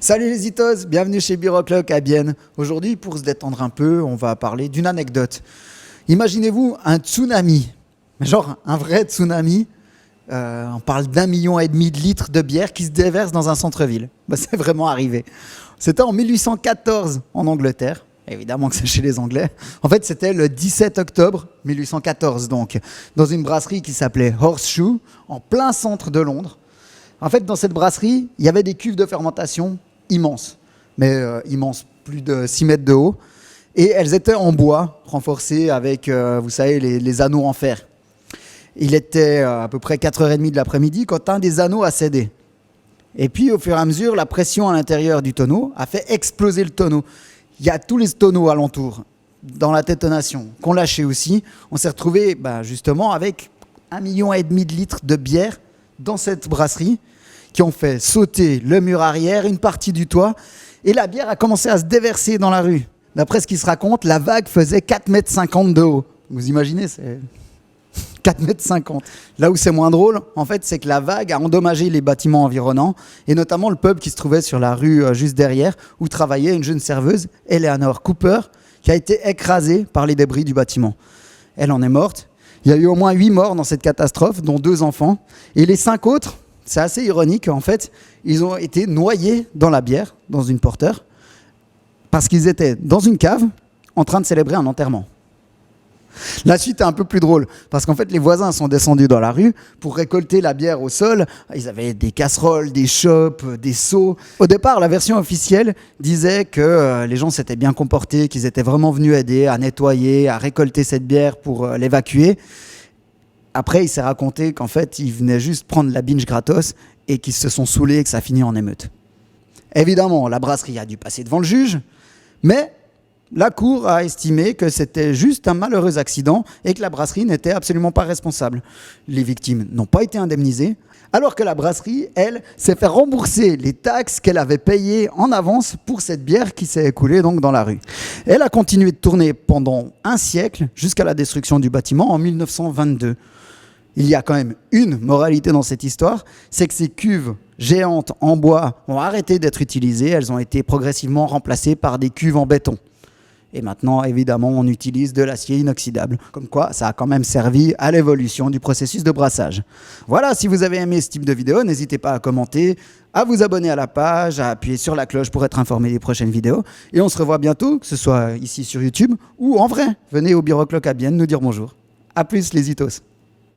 Salut les itos, bienvenue chez Biroclock à Bienne. Aujourd'hui, pour se détendre un peu, on va parler d'une anecdote. Imaginez-vous un tsunami, genre un vrai tsunami. On parle d'1,5 million de litres de bière qui se déverse dans un centre-ville. C'est vraiment arrivé. C'était en 1814 en Angleterre. Évidemment que c'est chez les Anglais. En fait, c'était le 17 octobre 1814, donc, dans une brasserie qui s'appelait Horseshoe, en plein centre de Londres. En fait, dans cette brasserie, il y avait des cuves de fermentation immenses, mais immenses, plus de 6 mètres de haut. Et elles étaient en bois, renforcées avec, vous savez, les anneaux en fer. Il était à peu près 4h30 de l'après-midi quand un des anneaux a cédé. Et puis, au fur et à mesure, la pression à l'intérieur du tonneau a fait exploser le tonneau. Il y a tous les tonneaux alentours, dans la détonation, qu'on lâchait aussi. On s'est retrouvé justement avec 1,5 million de litres de bière dans cette brasserie qui ont fait sauter le mur arrière, une partie du toit, et la bière a commencé à se déverser dans la rue. D'après ce qui se raconte, la vague faisait 4,50 m de haut. Vous imaginez, c'est 4,50 m. Là où c'est moins drôle, en fait, c'est que la vague a endommagé les bâtiments environnants, et notamment le pub qui se trouvait sur la rue juste derrière, où travaillait une jeune serveuse, Eleanor Cooper, qui a été écrasée par les débris du bâtiment. Elle en est morte. Il y a eu au moins 8 morts dans cette catastrophe, dont 2 enfants. Et les 5 autres, c'est assez ironique, en fait, ils ont été noyés dans la bière, dans une porteur, parce qu'ils étaient dans une cave, en train de célébrer un enterrement. La suite est un peu plus drôle, parce qu'en fait, les voisins sont descendus dans la rue pour récolter la bière au sol. Ils avaient des casseroles, des chopes, des seaux. Au départ, la version officielle disait que les gens s'étaient bien comportés, qu'ils étaient vraiment venus aider à nettoyer, à récolter cette bière pour l'évacuer. Après, il s'est raconté qu'en fait, ils venaient juste prendre la binge gratos et qu'ils se sont saoulés et que ça finit en émeute. Évidemment, la brasserie a dû passer devant le juge, mais la cour a estimé que c'était juste un malheureux accident et que la brasserie n'était absolument pas responsable. Les victimes n'ont pas été indemnisées, alors que la brasserie, elle, s'est fait rembourser les taxes qu'elle avait payées en avance pour cette bière qui s'est écoulée donc dans la rue. Elle a continué de tourner pendant un siècle jusqu'à la destruction du bâtiment en 1922. Il y a quand même une moralité dans cette histoire, c'est que ces cuves géantes en bois ont arrêté d'être utilisées, elles ont été progressivement remplacées par des cuves en béton. Et maintenant, évidemment, on utilise de l'acier inoxydable. Comme quoi, ça a quand même servi à l'évolution du processus de brassage. Voilà, si vous avez aimé ce type de vidéo, n'hésitez pas à commenter, à vous abonner à la page, à appuyer sur la cloche pour être informé des prochaines vidéos. Et on se revoit bientôt, que ce soit ici sur YouTube ou en vrai. Venez au Biroclock à Bienne nous dire bonjour. A plus les itos.